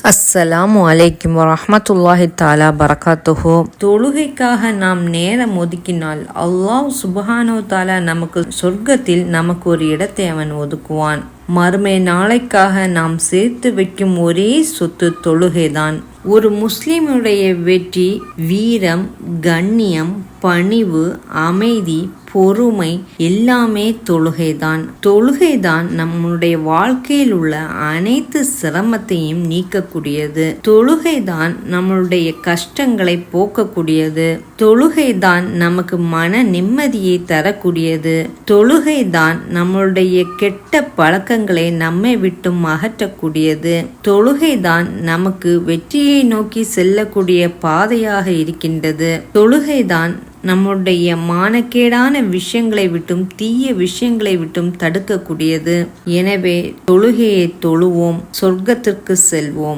அஸ்ஸலாமு அலைக்கும் வரஹ்மத்துல்லாஹி தஆலா பரகாத்துஹு. தொழுகைக்காக நாம் நேரம் ஒதுக்கினால் அல்லாஹ் சுப்ஹானஹு தஆலா நமக்கு சொர்க்கத்தில் நமக்கு ஒரு இடத்தை அவன் ஒதுக்குவான். மறுமை நாளைக்காக நாம் சேர்த்து வைக்கும் ஒரே சொத்து தொழுகைதான். ஒரு முஸ்லிமுடைய வெற்றி, வீரம், கண்ணியம், பணிவு, அமைதி, பொறுமை எல்லாமே தொழுகைதான். தொழுகைதான் நம்முடைய வாழ்க்கையில் உள்ள அனைத்து சிரமத்தையும் நீக்கக்கூடியது. தொழுகைதான் நம்மளுடைய கஷ்டங்களை போக்கக்கூடியது. தொழுகைதான் நமக்கு மன நிம்மதியை தரக்கூடியது. தொழுகைதான் நம்மளுடைய கெட்ட பழக்கங்களை நம்மை விட்டு அகற்றக்கூடியது. தொழுகைதான் நமக்கு வெற்றியை நோக்கி செல்லக்கூடிய பாதையாக இருக்கின்றது. தொழுகைதான் நம்முடைய மானக்கேடான விஷயங்களை விட்டும் தீய விஷயங்களை விட்டும் தடுக்கக்கூடியது. எனவே தொழுகையை தொழுவோம், சொர்க்கத்திற்கு செல்வோம்.